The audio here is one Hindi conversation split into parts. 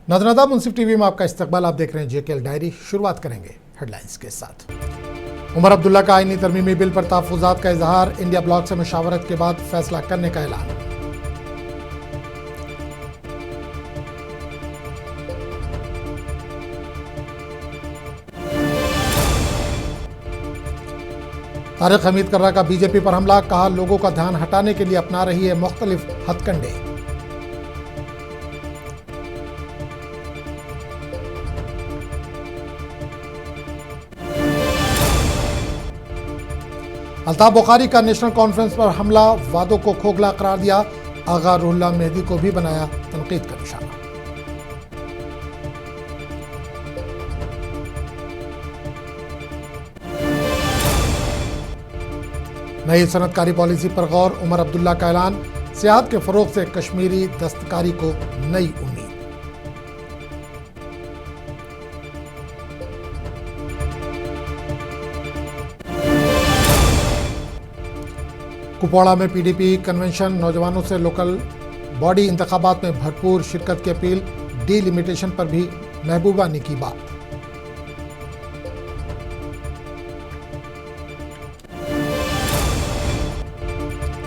नाज़रीन मुंसिफ टीवी में आपका इस्तकबाल। आप देख रहे हैं जेकेएल डायरी। शुरुआत करेंगे हेडलाइंस के साथ। उमर अब्दुल्ला का आईनी तरमीमी बिल पर तहफ़्फ़ुज़ात का इजहार। इंडिया ब्लॉक से मुशावरत के बाद फैसला करने का ऐलान। तारिक हमीद कर्रा का बीजेपी पर हमला। कहा, लोगों का ध्यान हटाने के लिए अपना रही है मुख्तलिफ हथकंडे। अल्ताफ बुखारी का नेशनल कॉन्फ्रेंस पर हमला। वादों को खोखला करार दिया। आगा रुहुल्लाह मेहदी को भी बनाया तनकीद का निशाना। नई सनतकारी पॉलिसी पर गौर। उमर अब्दुल्ला का ऐलान। सियाहत के फरोग से कश्मीरी दस्तकारी को नई उम्मीद। कुपवाड़ा में पीडीपी कन्वेंशन। नौजवानों से लोकल बॉडी इंतखाबात में भरपूर शिरकत की अपील। डीलिमिटेशन पर भी महबूबा ने की बात।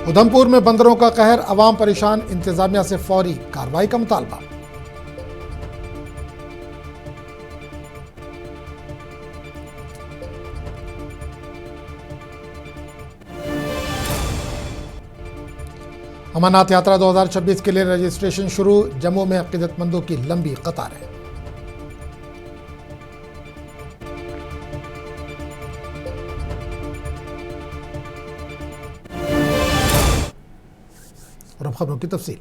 उधमपुर में बंदरों का कहर। अवाम परेशान। इंतजामिया से फौरी कार्रवाई का मुतालबा। अमरनाथ यात्रा 2026 के लिए रजिस्ट्रेशन शुरू। जम्मू में अकीदतमंदों की लंबी कतारें। और अब खबरों की तफसील।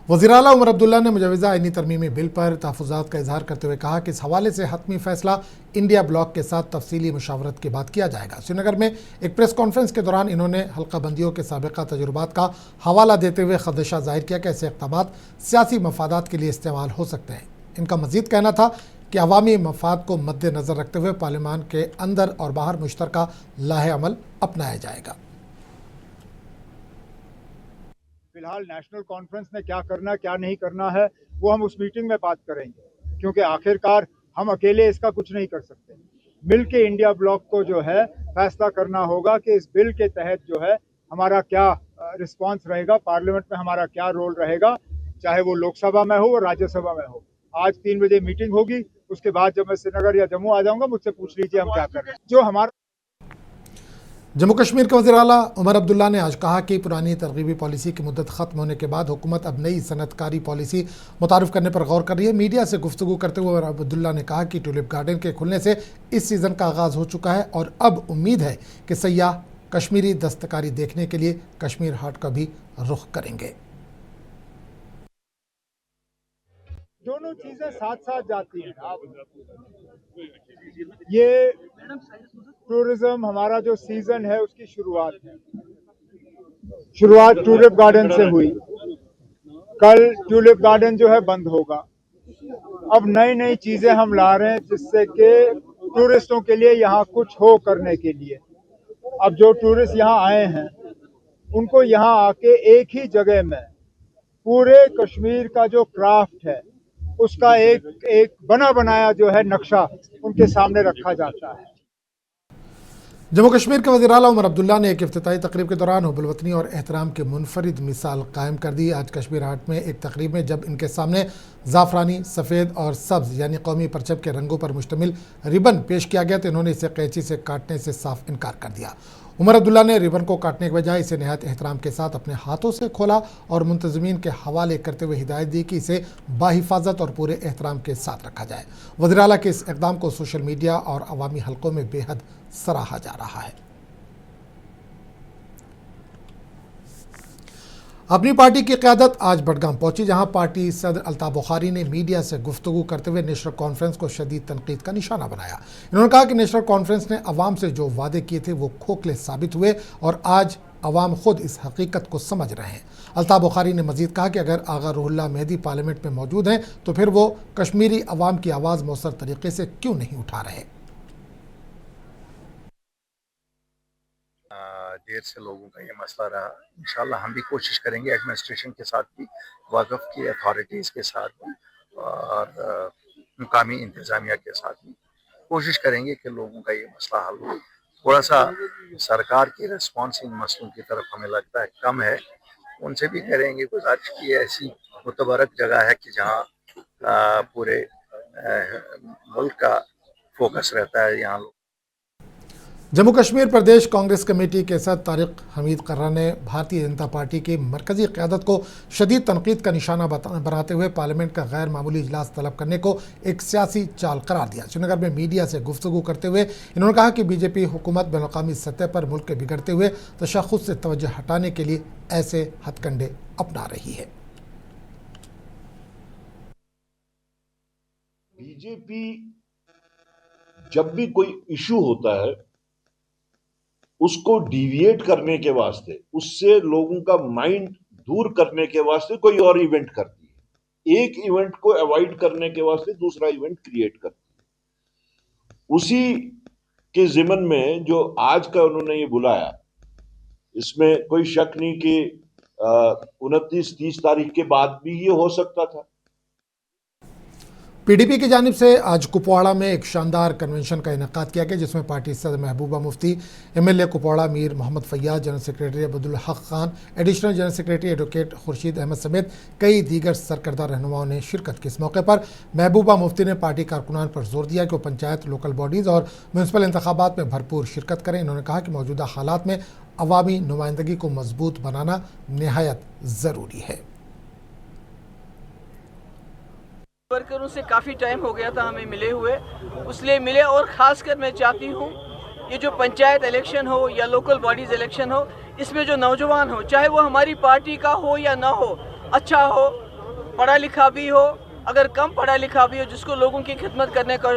वज़ीर-ए-आला उमर अब्दुल्ला ने मुजवज़ा आईनी तरमीमी बिल पर तहफ़्फ़ुज़ात का इजहार करते हुए कहा कि इस हवाले से हतमी फैसला इंडिया ब्लॉक के साथ तफसीली मुशावरत के बाद किया जाएगा। श्रीनगर में एक प्रेस कॉन्फ्रेंस के दौरान इन्होंने हल्का बंदियों के साबिक़ा तजुर्बात का हवाला देते हुए खदशा ज़ाहिर किया कि ऐसे इक़दामात सियासी मफादात के लिए इस्तेमाल हो सकते हैं। इनका मज़ीद कहना था कि अवामी मफाद को मद्देनज़र रखते हुए पार्लियामान के अंदर और बाहर मुश्तरका लाहे अमल अपनाया जाएगा। फिलहाल नेशनल कॉन्फ्रेंस ने क्या करना क्या नहीं करना है वो हम उस मीटिंग में बात करेंगे, क्योंकि आखिरकार हम अकेले इसका कुछ नहीं कर सकते। मिल के इंडिया ब्लॉक को जो है फैसला करना होगा कि इस बिल के तहत जो है हमारा क्या रिस्पांस रहेगा, पार्लियामेंट में हमारा क्या रोल रहेगा, चाहे वो लोकसभा में हो और राज्यसभा में हो। आज 3 बजे मीटिंग होगी, उसके बाद जब मैं श्रीनगर या जम्मू आ जाऊंगा मुझसे पूछ लीजिए हम क्या कर रहे हैं। जो हमारा जम्मू कश्मीर के वज़ीर-ए-आला उमर अब्दुल्ला ने आज कहा कि पुरानी तरगीबी पॉलिसी की मुद्दत ख़त्म होने के बाद हुकूमत अब नई सनतकारी पॉलिसी मुतारिफ करने पर गौर कर रही है। मीडिया से गुफ्तगू करते हुए उमर अब्दुल्ला ने कहा कि ट्यूलिप गार्डन के खुलने से इस सीज़न का आगाज़ हो चुका है और अब उम्मीद है कि सयाह कश्मीरी दस्तकारी देखने के लिए कश्मीर हाट का भी रुख करेंगे। दोनों चीजें साथ साथ जाती हैं। ये टूरिज्म हमारा जो सीजन है उसकी शुरुआत है। शुरुआत ट्यूलिप गार्डन से हुई। कल ट्यूलिप गार्डन जो है बंद होगा। अब नई नई चीजें हम ला रहे हैं जिससे कि टूरिस्टों के लिए यहाँ कुछ हो करने के लिए। अब जो टूरिस्ट यहाँ आए हैं उनको यहाँ आके एक ही जगह में पूरे कश्मीर का जो क्राफ्ट है उसका एक एक बना बनाया जो है नक्शा उनके सामने रखा जाता है। जम्मू कश्मीर के वज़ीर-ए-आला उमर अब्दुल्ला ने एक इफ्तिताई तकरीब के दौरान हुब्बुल वतनी और एहतराम की मुनफरिद मिसाल कायम कर दी। आज कश्मीर हाट में एक तकरीब में जब इनके सामने ज़ाफ़रानी, सफ़ेद और सब्ज़ यानी कौमी परचम के रंगों पर मुश्तमिल रिबन पेश किया गया तो इन्होंने इसे कैंची से काटने से साफ इनकार कर दिया। उमर अब्दुल्ला ने रिबन को काटने के बजाय इसे नहायत एहतराम के साथ अपने हाथों से खोला और मुंतज़मीन के हवाले करते हुए हिदायत दी कि इसे बाहिफाजत और पूरे एहतराम के साथ रखा जाए। वज़ीर-ए-आला के इस इक़दाम को सोशल मीडिया और अवामी हलकों में बेहद सराहा जा रहा है। अपनी पार्टी की क़यादत आज बडगाम पहुंची, जहां पार्टी सदर अल्ताफ बुखारी ने मीडिया से गुफ्तगू करते हुए नेशनल कॉन्फ्रेंस को शदीद तनकीद का निशाना बनाया। इन्होंने कहा कि नेशनल कॉन्फ्रेंस ने अवाम से जो वादे किए थे वो खोखले साबित हुए और आज अवाम खुद इस हकीकत को समझ रहे हैं। अल्ताफ बुखारी ने मजीद कहा कि अगर आगा रुहुल्लाह मेहदी पार्लियामेंट में मौजूद हैं तो फिर वो कश्मीरी अवाम की आवाज़ मौसर तरीके से क्यों नहीं उठा रहे। देर से लोगों का ये मसला रहा। इंशाल्लाह हम भी कोशिश करेंगे एडमिनिस्ट्रेशन के साथ भी, वक़्फ़ की अथॉरिटीज़ के साथ भी, और मुकामी इंतजामिया के साथ भी कोशिश करेंगे कि लोगों का ये मसला हल हो। थोड़ा सा सरकार की रिस्पॉन्स इन मसलों की तरफ हमें लगता है कम है। उनसे भी करेंगे गुजारिश की ऐसी मुतबरक जगह है कि जहाँ पूरे मुल्क का फोकस रहता है, यहाँ लोग। जम्मू कश्मीर प्रदेश कांग्रेस कमेटी के सदर तारिक हमीद कर्रा ने भारतीय जनता पार्टी की मरकजी क़यादत को शदीद तनकीद का निशाना बनाते हुए पार्लियामेंट का गैर मामूली इजलास तलब करने को एक सियासी चाल करार दिया। श्रीनगर में मीडिया से गुफ्तगू करते हुए इन्होंने कहा कि बीजेपी हुकूमत बैनुल-अक़वामी सतह पर मुल्क के बिगड़ते हुए तशख़्ख़ुस से तवज्जो हटाने के लिए ऐसे हथकंडे अपना रही है। बीजेपी जब भी कोई इशू होता है उसको डिविएट करने के वास्ते, उससे लोगों का माइंड दूर करने के वास्ते कोई और इवेंट करती है। एक इवेंट को अवॉइड करने के वास्ते दूसरा इवेंट क्रिएट करती है। उसी के जिमन में जो आज का उन्होंने ये बुलाया, इसमें कोई शक नहीं कि 29-30 तारीख के बाद भी ये हो सकता था। पीडीपी की जानिब से आज कुपवाड़ा में एक शानदार कन्वेंशन का इनेकाद किया गया, जिसमें पार्टी सदर Mehbooba Mufti, MLA Kupwara Mir Mohammad Fayaz, general secretary Abdul Haq Khan, additional general secretary advocate Khurshid Ahmad समेत कई दीगर सरकर्दा रहनुमाओं ने शिरकत की। इस मौके पर महबूबा मुफ्ती ने पार्टी कारकुनान पर जोर दिया कि वो पंचायत, लोकल बॉडीज़ और म्यूनसिपल इंतखाबात में भरपूर शिरकत करें। इन्होंने कहा कि मौजूदा हालात में अवामी नुमाइंदगी को मजबूत बनाना नहायत ज़रूरी है। वर्करों से काफ़ी टाइम हो गया था हमें मिले हुए, उसलिए मिले। और ख़ासकर मैं चाहती हूँ ये जो पंचायत इलेक्शन हो या लोकल बॉडीज़ इलेक्शन हो, इसमें जो नौजवान हो, चाहे वो हमारी पार्टी का हो या ना हो, अच्छा हो, पढ़ा लिखा भी हो, अगर कम पढ़ा लिखा भी हो, जिसको लोगों की खिदमत करने का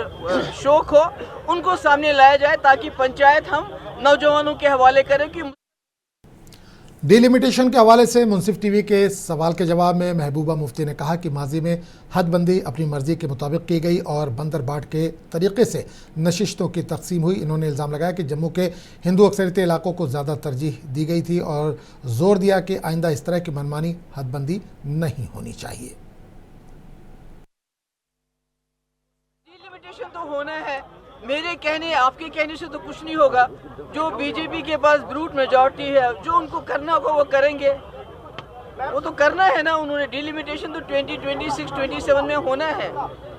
शौक़ हो, उनको सामने लाया जाए ताकि पंचायत हम नौजवानों के हवाले करें। कि डिलिमिटेशन के हवाले से मुंसिफ टीवी के सवाल के जवाब में महबूबा मुफ्ती ने कहा कि माजी में हदबंदी अपनी मर्जी के मुताबिक की गई और बंदर बाट के तरीके से नशिस्तों की तकसीम हुई। इन्होंने इल्ज़ाम लगाया कि जम्मू के हिंदू अक्सरियती इलाकों को ज़्यादा तरजीह दी गई थी और जोर दिया कि आइंदा इस तरह की मनमानी हदबंदी नहीं होनी चाहिए। डिलिमिटेशन तो होना है, मेरे कहने आपके कहने से तो कुछ नहीं होगा। जो बीजेपी के पास ब्रूट मेजॉरिटी है, जो उनको करना होगा वो करेंगे, वो तो करना है ना। उन्होंने डिलिमिटेशन तो 2026-27 में होना है,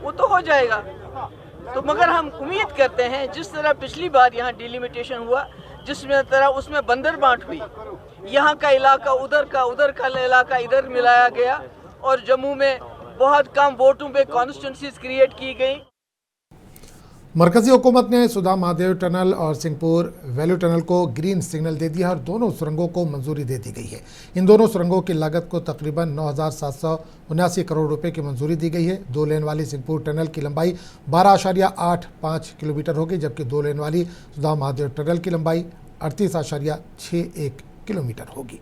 वो तो हो जाएगा। तो मगर हम उम्मीद करते हैं जिस तरह पिछली बार यहाँ डिलिमिटेशन हुआ, जिसमें तरह उसमें बंदर बांट हुई, यहाँ का इलाका उधर का इलाका इधर मिलाया गया और जम्मू में बहुत कम वोटों पे कॉन्स्टिट्यूंसीज क्रिएट की गई। मरकजी हुकूमत ने सुधा महादेव टनल और सिंहपुर वैल्यू टनल को ग्रीन सिग्नल दे दिया और दोनों सुरंगों को मंजूरी दे दी गई है। इन दोनों सुरंगों की लागत को तकरीबन 9,779 करोड़ रुपए की मंजूरी दी गई है। 2 लेन वाली सिंहपुर टनल की लंबाई 12.85 किलोमीटर होगी, जबकि 2 लेन वाली सुधा महादेव टनल की लंबाई 38.61 किलोमीटर होगी।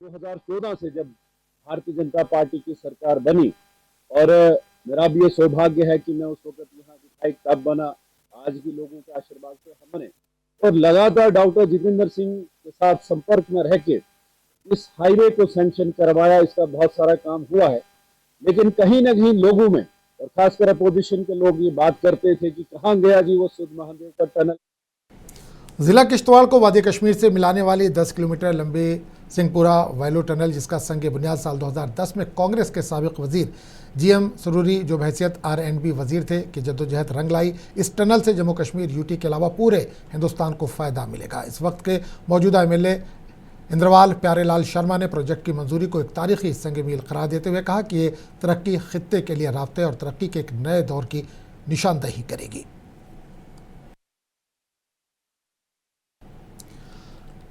2014 से जब भारतीय जनता पार्टी की सरकार बनी, और मेरा भी ये सौभाग्य है कि मैं उस वक्त यहाँ विधायक तब बना, आज भी लोगों के आशीर्वाद से हम बने, और लगातार डॉक्टर जितेंद्र सिंह के साथ संपर्क में रह के इस हाईवे को सैंक्शन करवाया। इसका बहुत सारा काम हुआ है, लेकिन कहीं ना कहीं लोगों में और खासकर अपोजिशन के लोग ये बात करते थे कि कहाँ गया जी वो सुध महादेव का टनल। जिला किश्तवाड़ को वादी कश्मीर से मिलाने वाली 10 किलोमीटर लंबी सिंहपुरा वैल्यू टनल, जिसका संग बुनियाद साल 2010 में कांग्रेस के साबिक वजीर GM सरूरी, जो बहैसियत R&B वजीर थे, कि जद्दोजहद रंग लाई। इस टनल से जम्मू कश्मीर, यूटी के अलावा पूरे हिंदुस्तान को फ़ायदा मिलेगा। इस वक्त के मौजूदा MLA इंद्रवाल प्यारेलाल शर्मा ने प्रोजेक्ट की मंजूरी को एक तारीखी संग मील करार देते हुए कहा कि ये तरक्की खित्ते के लिए रास्ते और तरक्की के एक नए दौर की निशानदही करेगी।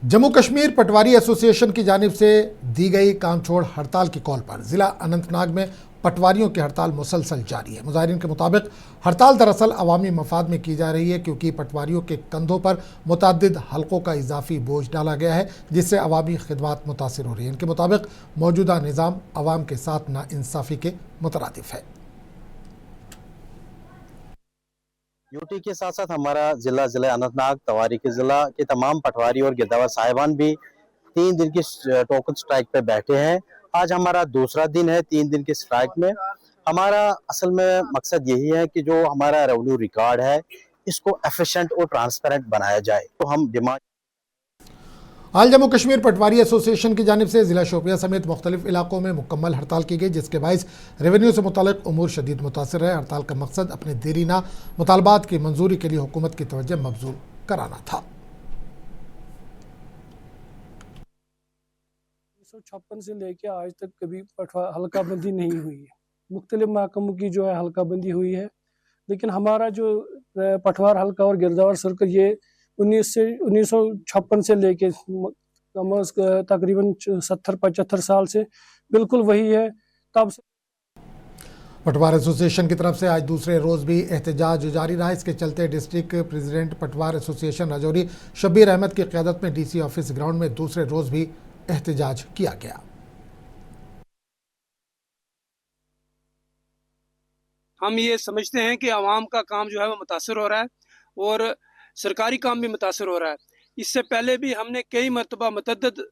जम्मू कश्मीर पटवारी एसोसिएशन की जानिब से दी गई काम छोड़ हड़ताल की कॉल पर जिला अनंतनाग में पटवारियों की हड़ताल मुसलसल जारी है। मुजाहिरीन के मुताबिक हड़ताल दरअसल अवामी मफाद में की जा रही है, क्योंकि पटवारियों के कंधों पर मुतअद्दिद हलकों का इजाफी बोझ डाला गया है, जिससे अवामी खिदमात मुतासिर हो रही है। इनके मुताबिक मौजूदा निज़ाम अवाम के साथ नाइंसाफ़ी के मुतरादिफ है। यूटी के साथ साथ हमारा जिला अनंतनाग, तवारीख जिला के तमाम पटवारी और गिरदावर साहिबान भी 3 दिन की टोकन स्ट्राइक पे बैठे हैं आज हमारा दूसरा दिन है 3 दिन के स्ट्राइक में। हमारा असल में मकसद यही है कि जो हमारा रेवेन्यू रिकॉर्ड है इसको एफिशिएंट और ट्रांसपेरेंट बनाया जाए। तो हम डिमांड हाल जम्मू कश्मीर पटवारी एसोसिएशन की जानिब से जिला शोपिया समेत मुख्तलिफ इलाकों में मुकम्मल हड़ताल की गई, जिसके बायस रेवेन्यू से मुतालिक उमूर शदीद मुतासर है। हड़ताल का मकसद अपने देरीना मुतालबात की मंजूरी के लिए हुकूमत की तवज्जो मबजूल कराना था। 1956 से लेकर आज तक कभी हल्का बंदी नहीं हुई है। मुख्तलिफ महकमों की जो है हल्का बंदी हुई है, लेकिन हमारा जो पटवार हल्का और गिरदावर सर्कल ये 1956 से लेके तकरीबन 70-75 साल से बिल्कुल वही है। तब से पटवार एसोसिएशन की तरफ से आज दूसरे रोज भी एहतजाज जारी रहा। इसके चलते डिस्ट्रिक्ट प्रेसिडेंट पटवार एसोसिएशन राजौरी शब्बीर अहमद की क़यादत में DC ऑफिस ग्राउंड में दूसरे रोज भी एहतजाज किया गया। हम ये समझते हैं कि आवाम का काम जो है वो मुतासर हो रहा है और सरकारी काम भी मुतासर हो रहा है। इससे पहले भी हमने कई मरतबा मुतअद्दिद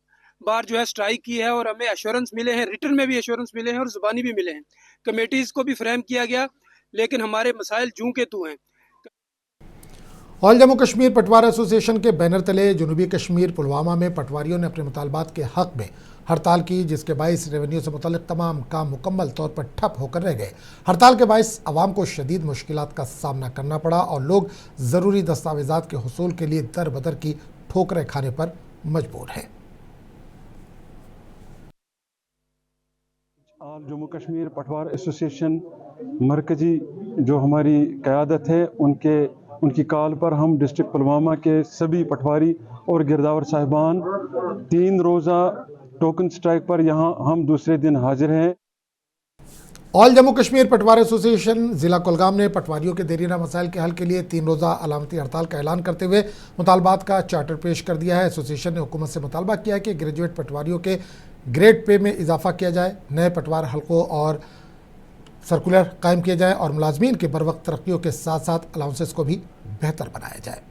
बार जो है स्ट्राइक की है और हमें एश्योरेंस मिले हैं, रिटर्न में भी एश्योरेंस मिले हैं और ज़ुबानी भी मिले हैं। कमेटीज़ को भी फ्रेम किया गया, लेकिन हमारे मसाइल जूं के तू हैं। ऑल जम्मू कश्मीर पटवार एसोसिएशन के बैनर तले जनूबी कश्मीर पुलवामा में पटवारियों ने अपने मुतालबात के हक में हड़ताल की, जिसके बायस रेवेन्यू से मुतल्लिक तमाम काम मुकम्मल तौर पर ठप होकर रह गए। हड़ताल के बायस आवाम को शदीद मुश्किलात का सामना करना पड़ा और लोग ज़रूरी दस्तावेजात के हुसूल के लिए दर बदर की ठोकरें खाने पर मजबूर हैं। ऑल जम्मू कश्मीर पटवार एसोसिएशन मरकजी जो हमारी क़यादत है उनकी कॉल पर हम डिस्ट्रिक्ट पुलवामा के सभी पटवारी और गिरदावर साहिबान 3 रोज़ा टोकन स्ट्राइक पर यहाँ हम दूसरे दिन हाजिर हैं। ऑल जम्मू कश्मीर पटवार एसोसिएशन जिला कुलगाम ने पटवारियों के देरीना मसाइल के हल के लिए 3 रोज़ा अलामती हड़ताल का ऐलान करते हुए मुतालबात का चार्टर पेश कर दिया है। एसोसिएशन ने हुकूमत से मुतालबा किया है कि ग्रेजुएट पटवारियों के ग्रेड पे में इजाफा किया जाए, नए पटवार हल्कों और सर्कुलर कायम किए जाएँ और मुलाजमीन के बर वक्त तरक्कियों के साथ साथ अलाउंसेस को भी बेहतर बनाया जाए।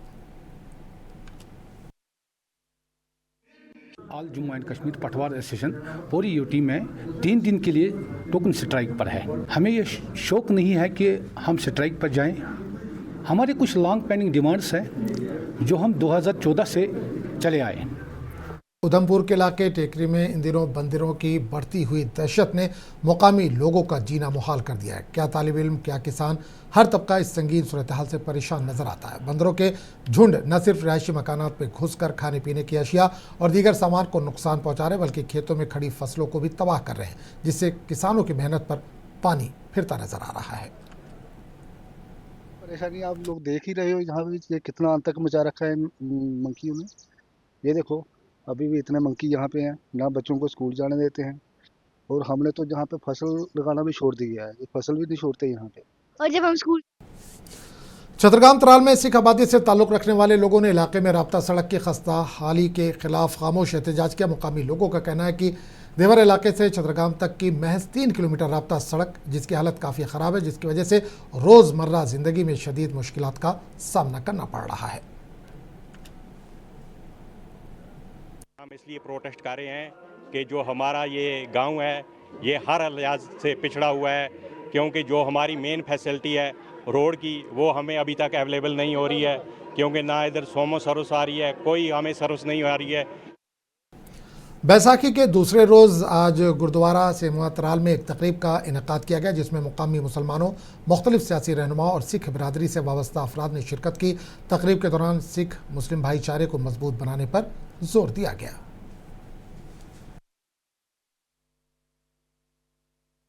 ऑल जम्मू एंड कश्मीर पटवार एसोसिएशन पूरी यूटी में 3 दिन के लिए टोकन स्ट्राइक पर है। हमें ये शौक नहीं है कि हम स्ट्राइक पर जाएं। हमारे कुछ लॉन्ग पेंडिंग डिमांड्स हैं जो हम 2014 से चले आए हैं। उधमपुर के इलाके टेकरी में इन दिनों बंदरों की बढ़ती हुई दहशत ने मुकामी लोगों का जीना मुहाल कर दिया है। क्या तालिब इल्म, क्या किसान, हर तबका इस संगीन सूरत हाल से परेशान नजर आता है। बंदरों के झुंड न सिर्फ रिहायशी मकानात में घुसकर खाने पीने की अशिया और दीगर सामान को नुकसान पहुंचा रहे, बल्कि खेतों में खड़ी फसलों को भी तबाह कर रहे हैं, जिससे किसानों की मेहनत पर पानी फिरता नजर आ रहा है। परेशानी आप लोग देख ही रहे हो, यहाँ भी ये कितना आतंक मचा रखा है मंकियों ने। ये देखो अभी भी इतने मंकी यहाँ पे हैं, ना बच्चों को स्कूल जाने देते हैं और हमने तो यहाँ पे फसल लगाना भी छोड़ दिया है, फसल भी नहीं छोड़ते यहाँ पे। और जब हम स्कूल छतरगाम तराल में सिख आबादी से ताल्लुक़ रखने वाले लोगों ने इलाके में राब्ता सड़क की खस्ता हाली के खिलाफ खामोश एहतजाज किया। मुकामी लोगों का कहना है कि देवर इलाके से छतरगाम तक की महज 3 किलोमीटर राब्ता सड़क, जिसकी हालत काफ़ी ख़राब है, जिसकी वजह से रोज़मर्रा ज़िंदगी में शदीद मुश्किलात का सामना करना पड़ रहा है। हम इसलिए प्रोटेस्ट कर रहे हैं कि जो हमारा ये गांव है ये हर लिहाज से पिछड़ा हुआ है, क्योंकि जो हमारी मेन फैसिलिटी है रोड की वो हमें अभी तक अवेलेबल नहीं हो रही है, क्योंकि ना इधर सोमो सर्विस आ रही है, कोई हमें सर्विस नहीं आ रही है। बैसाखी के दूसरे रोज़ आज गुरुद्वारा सेमुआ तराल में एक तकरीब का इनेकाद किया गया, जिसमें मुकामी मुसलमानों, मुख्तलिफ सियासी रहनुमाओं और सिख बिरादरी से वाबस्ता अफराद ने शिरकत की। तकरीब के दौरान सिख मुस्लिम भाईचारे को मजबूत बनाने पर जोर दिया गया।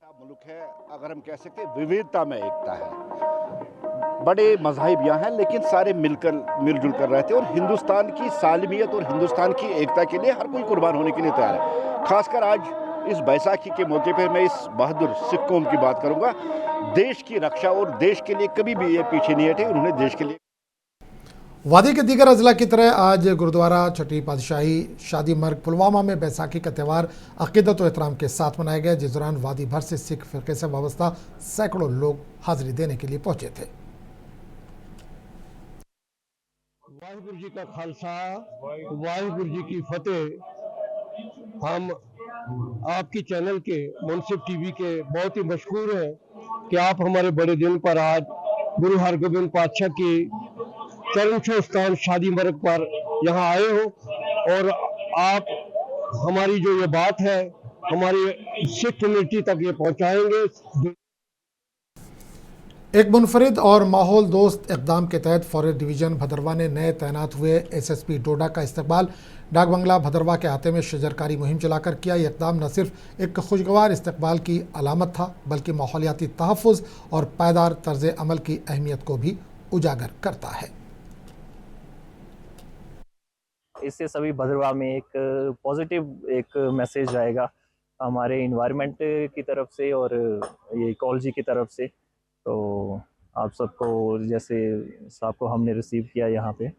मुल्क है, अगर हम कह सकते हैं विविधता में एकता है। बड़े मज़ाहिब यहाँ हैं, लेकिन सारे मिलजुल कर रहते हैं और हिंदुस्तान की सालमियत और हिंदुस्तान की एकता के लिए हर कोई कुर्बान होने के लिए तैयार है। खासकर आज इस बैसाखी के मौके पर मैं इस बहादुर सिख कौम की बात करूँगा। देश की रक्षा और देश के लिए कभी भी ये पीछे नहीं हटे, उन्होंने देश के लिए। वादी के दीगर अजला की तरह आज गुरुद्वारा छठी पातशाही शादी मर्ग पुलवामा में बैसाखी का त्यौहार अकीदत और एहतराम के साथ मनाया गया, जिस दौरान वादी भर से सिख फिरके से वाबस्ता सैकड़ों लोग हाजिरी देने के लिए पहुंचे थे। वाहिगुरु जी का खालसा, वाहिगुरु जी की फतेह। हम आपकी चैनल के मुंसिफ टीवी के बहुत ही मशहूर हैं कि आप हमारे बड़े दिन पर आज गुरु हरगोबिंद पातशाह की चरण स्थान शादी मरग पर यहाँ आए हो और आप हमारी जो ये बात है हमारी सिख कम्युनिटी तक ये पहुँचाएंगे। एक मुनफरिद और माहौल दोस्त इकदाम के तहत फॉरेस्ट डिवीजन भदरवा ने नए तैनात हुए एसएसपी डोडा का इस्तकबाल डाक बंगला भदरवा के अहाते में शजरकारी मुहिम चलाकर किया। यह इकदाम न सिर्फ एक खुशगवार इस्तकबाल की अलामत था बल्कि माहौलियाती तहफ़्फ़ुज़ और पायदार तर्ज अमल की अहमियत को भी उजागर करता है। इससे सभी भदरवा में एक पॉजिटिव एक मैसेज आएगा हमारे इन्वायरमेंट की तरफ से और ये इकोलॉजी की तरफ से। तो आप सबको जैसे साहब को हमने रिसीव किया यहाँ पे।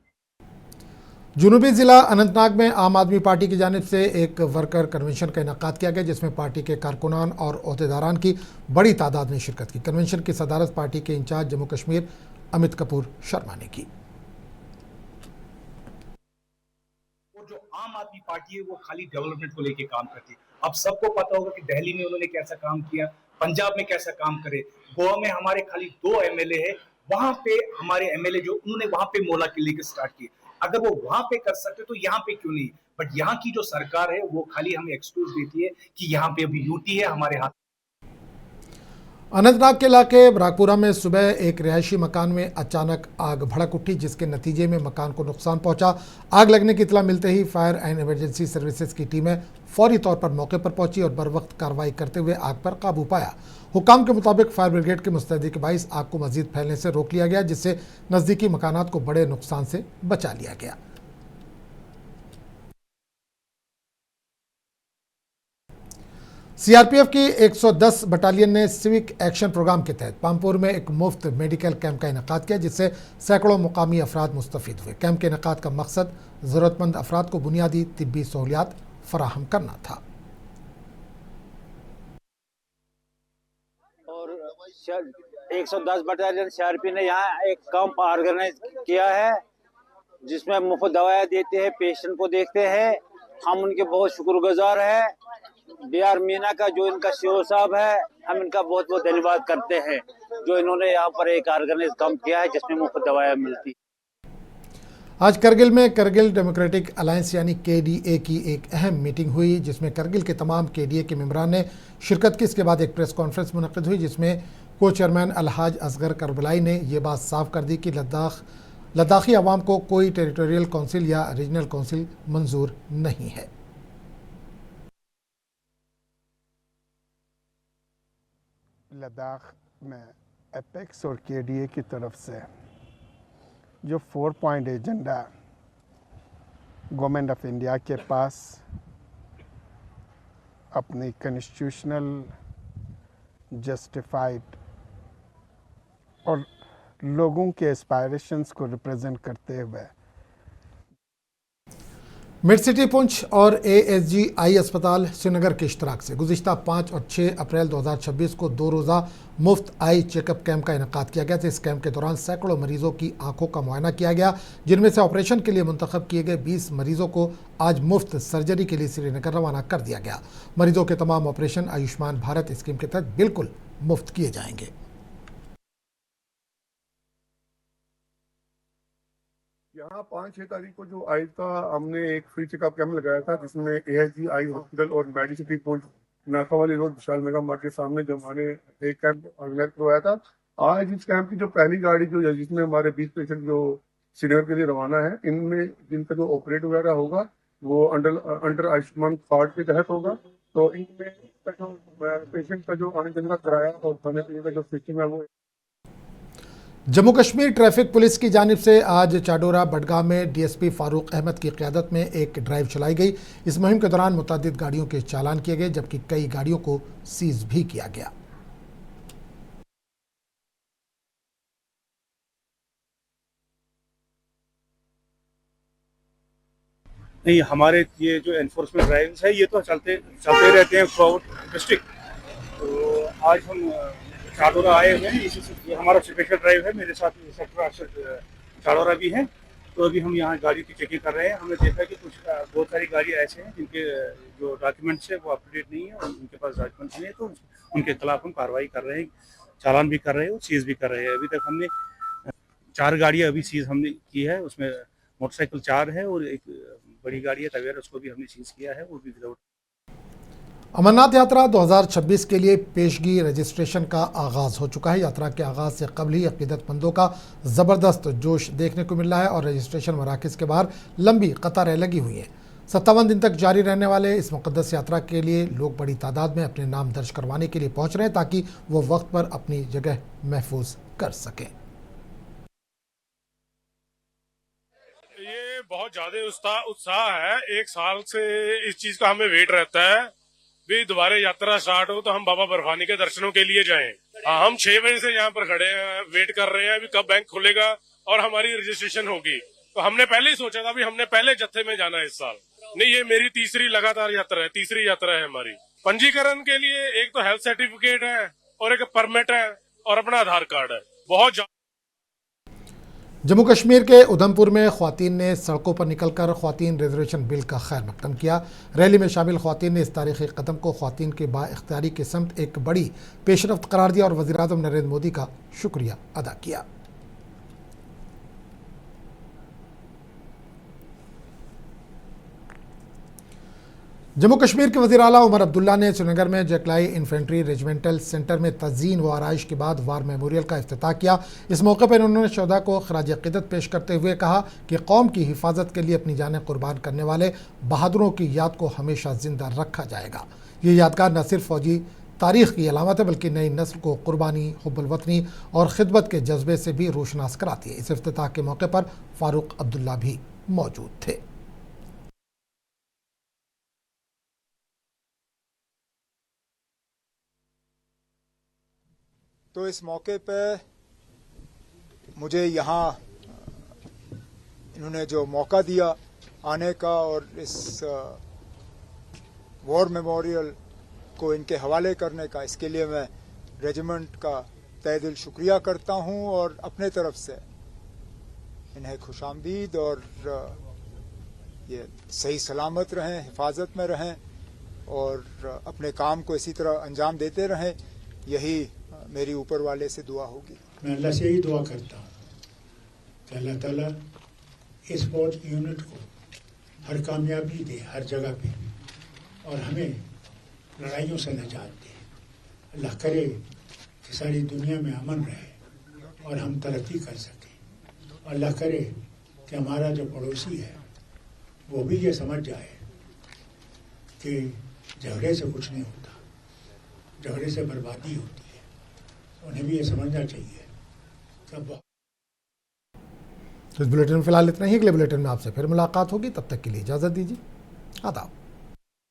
जुनूबी ज़िला अनंतनाग में आम आदमी पार्टी की जानिब से एक वर्कर कन्वेंशन का इनेकाद किया गया जिसमें पार्टी के कारकुनान और ओहदेदारान की बड़ी तादाद में शिरकत की। कन्वेंशन की सदारत पार्टी के इंचार्ज जम्मू कश्मीर अमित कपूर शर्मा ने की। जो आम आदमी पार्टी है वो खाली डेवलपमेंट को लेके काम करती है। अब सबको पता होगा कि दिल्ली में उन्होंने कैसा काम किया, पंजाब में कैसा काम करे, गोवा में हमारे खाली 2 एमएलए है, वहां पे हमारे एमएलए जो उन्होंने वहां पे मोला किले के स्टार्ट किए। अगर वो वहां पे कर सकते तो यहाँ पे क्यों नहीं। बट यहाँ की जो सरकार है वो खाली हमें एक्सक्यूज देती है कि यहाँ पे अभी यूटी है हमारे हाथ। अनंतनाग के इलाके बराकपुरा में सुबह एक रिहायशी मकान में अचानक आग भड़क उठी जिसके नतीजे में मकान को नुकसान पहुंचा। आग लगने की इतला मिलते ही फायर एंड इमरजेंसी सर्विसेज की टीमें फौरी तौर पर मौके पर पहुंची और बर वक्त कार्रवाई करते हुए आग पर काबू पाया। हुकाम के मुताबिक फायर ब्रिगेड की मुस्तैदी के बाइस आग को मजीद फैलने से रोक लिया गया जिससे नज़दीकी मकानात को बड़े नुकसान से बचा लिया गया। सीआरपीएफ की 110 बटालियन ने सिविक एक्शन प्रोग्राम के तहत पामपुर में एक मुफ्त मेडिकल कैंप का इनेकाद किया जिससे सैकड़ों मुकामी अफराद मुस्तफीद हुए। कैंप के इनेकाद का मकसद ज़रूरतमंद अफराद को बुनियादी तिब्बी सहूलियात फराहम करना था। और 110 बटालियन सीआरपी ने यहाँ एक कैंप ऑर्गेनाइज किया है जिसमें मुफ्त दवाएं देते हैं, पेशेंट को देखते हैं। हम उनके बहुत शुक्रगुजार हैं। डीआर मीना का जो इनका सीओ साहब है, हम इनका बहुत बहुत धन्यवाद करते हैं जो इन्होंने यहाँ पर एक ऑर्गेनाइज कैंप किया है जिसमें मुफ्त दवाएं मिलती। आज करगिल में करगिल डेमोक्रेटिक अलायंस यानी केडीए की एक अहम मीटिंग हुई जिसमें करगिल के तमाम केडीए के मेंबरान ने शिरकत की। इसके बाद एक प्रेस कॉन्फ्रेंस मुनक्किद हुई जिसमें को चेयरमैन अलहाज असगर करबलाई ने यह बात साफ कर दी कि लद्दाखी अवाम को कोई टेरिटोरियल काउंसिल या रीजनल काउंसिल मंजूर नहीं है। लद्दाख में एपेक्स और केडीए की तरफ से जो 4 point agenda government of India के पास अपनी कॉन्स्टिट्यूशनल जस्टिफाइड और लोगों के एस्पायरेशंस को रिप्रेजेंट करते हुए मिड सिटी पुंछ और ASG-I अस्पताल श्रीनगर के इश्तराक से गुज़िश्ता 5 और 6 अप्रैल 2026 को 2 रोज़ा मुफ्त आई चेकअप कैंप का इनेकाद किया गया था। इस कैंप के दौरान सैकड़ों मरीजों की आंखों का मुआयना किया गया जिनमें से ऑपरेशन के लिए मुंतखब किए गए 20 मरीजों को आज मुफ्त सर्जरी के लिए श्रीनगर रवाना कर दिया गया। मरीजों के तमाम ऑपरेशन आयुष्मान भारत स्कीम के तहत बिल्कुल मुफ्त किए जाएंगे। यहाँ 5-6 तारीख को जो आई था हमने एक फ्री चेकअप कैंप लगाया था जिसमें ASG-I हॉस्पिटल और मेडिसिटी पुंछ नाकावाली रोड विशाल मेगा मार्ट के सामने जब हमने एक कैंप ऑर्गेनाइज करवाया था। आज इस कैंप की जो पहली गाड़ी जो है जिसमें हमारे 20 पेशेंट जो श्रीनगर के लिए रवाना है, इनमें जिनका जो ऑपरेट वगैरह होगा वो अंडर आयुष्मान कार्ड के तहत होगा। तो इनमें पेशेंट का जो आने जाने का किराया और खाने पीने का जो सिस्टम है वो। जम्मू कश्मीर ट्रैफिक पुलिस की जानिब से आज चाडोरा बडगाम में DSP फारूक अहमद की क़यादत में एक ड्राइव चलाई गई। इस मुहिम के दौरान मुतअद्दिद गाड़ियों के चालान किए गए जबकि कई गाड़ियों को सीज भी किया गया। नहीं, हमारे ये जो एनफोर्समेंट ड्राइव्स है ये तो चलते रहते हैं थ्रूआउट डिस्ट्रिक्ट। तो आज हम चाडोरा आए हुए हैं, ये हमारा स्पेशल ड्राइव है। मेरे साथ सेक्टर ऑफिसर चाडोरा भी हैं। तो अभी हम यहाँ गाड़ी की चेकिंग कर रहे हैं। हमने देखा कि कुछ बहुत सारी गाड़ी ऐसे हैं जिनके जो डॉक्यूमेंट्स है वो अप टू डेट नहीं है और उनके पास डॉक्यूमेंट्स नहीं है, तो उनके खिलाफ हम कार्रवाई कर रहे हैं, चालान भी कर रहे हैं और सीज भी कर रहे हैं। अभी तक हमने 4 गाड़ियाँ अभी सीज हमने की है, उसमें मोटरसाइकिल 4 है और एक बड़ी गाड़ी है तवेरा, उसको भी हमने सीज किया है, वो भी विदाउट। अमरनाथ यात्रा 2026 के लिए पेशगी रजिस्ट्रेशन का आगाज़ हो चुका है। यात्रा के आगाज़ से कबल ही अकीदतमंदों का ज़बरदस्त जोश देखने को मिल रहा है और रजिस्ट्रेशन मराकज़ के बाहर लंबी कतारें लगी हुई हैं। 57 दिन तक जारी रहने वाले इस मुक़द्दस यात्रा के लिए लोग बड़ी तादाद में अपने नाम दर्ज करवाने के लिए पहुँच रहे हैं ताकि वो वक्त पर अपनी जगह महफूज कर सकें। ये बहुत ज़्यादा उत्साह है। 1 साल से इस चीज़ का हमें वेट रहता है भी दोबारा यात्रा स्टार्ट हो तो हम बाबा बर्फानी के दर्शनों के लिए जाएं। हम 6 बजे से यहाँ पर खड़े हैं, वेट कर रहे हैं अभी कब बैंक खुलेगा और हमारी रजिस्ट्रेशन होगी। तो हमने पहले ही सोचा था भी हमने पहले जत्थे में जाना है इस साल। नहीं, ये मेरी तीसरी लगातार यात्रा है, तीसरी यात्रा है हमारी। पंजीकरण के लिए एक तो हेल्थ सर्टिफिकेट है और एक परमिट है और अपना आधार कार्ड है। बहुत जम्मू कश्मीर के उधमपुर में ख्वातीन ने सड़कों पर निकलकर ख्वातीन रिजर्वेशन बिल का खैर मकदम किया। रैली में शामिल ख्वातीन ने इस तारीखी कदम को ख्वातीन के बाइख्तियारी के समत एक बड़ी पेशरफ्त करार दिया और वज़ीर-ए-आज़म नरेंद्र मोदी का शुक्रिया अदा किया। जम्मू कश्मीर के वज़ीर आला उमर अब्दुल्ला ने श्रीनगर में जकलाई इन्फेंट्री रेजिमेंटल सेंटर में तज़ीन व आराइश के बाद वार मेमोरियल का इफ्तिताह किया। इस मौके पर उन्होंने शोधा को खराज अक़ीदत पेश करते हुए कहा कि कौम की हिफाजत के लिए अपनी जानें कुर्बान करने वाले बहादुरों की याद को हमेशा ज़िंदा रखा जाएगा। ये यादगार न सिर्फ फ़ौजी तारीख़ की अलामत है बल्कि नई नस्ल को कुर्बानी, हुब्बुल वतनी और खिदमत के जज्बे से भी रोशनास कराती है। इस इफ्तिताह के मौके पर फ़ारूक अब्दुल्ला भी मौजूद थे। तो इस मौके पे मुझे यहाँ इन्होंने जो मौका दिया आने का और इस वॉर मेमोरियल को इनके हवाले करने का, इसके लिए मैं रेजिमेंट का तहे दिल शुक्रिया करता हूँ और अपने तरफ से इन्हें खुशामदीद और ये सही सलामत रहें, हिफाजत में रहें और अपने काम को इसी तरह अंजाम देते रहें, यही मेरी ऊपर वाले से दुआ होगी। मैं अल्लाह से यही दुआ करता हूँ कि अल्लाह ताला इस फौज यूनिट को हर कामयाबी दे हर जगह पे और हमें लड़ाइयों से निजात दे। अल्लाह करे कि सारी दुनिया में अमन रहे और हम तरक्की कर सकें। अल्लाह करे कि हमारा जो पड़ोसी है वो भी ये समझ जाए कि झगड़े से कुछ नहीं होता, झगड़े से बर्बादी होती है। उन्हें भी ये समझना चाहिए कि इस बुलेटिन में फिलहाल इतना ही। अगले बुलेटिन में आपसे फिर मुलाकात होगी, तब तक के लिए इजाज़त दीजिए। आदाब।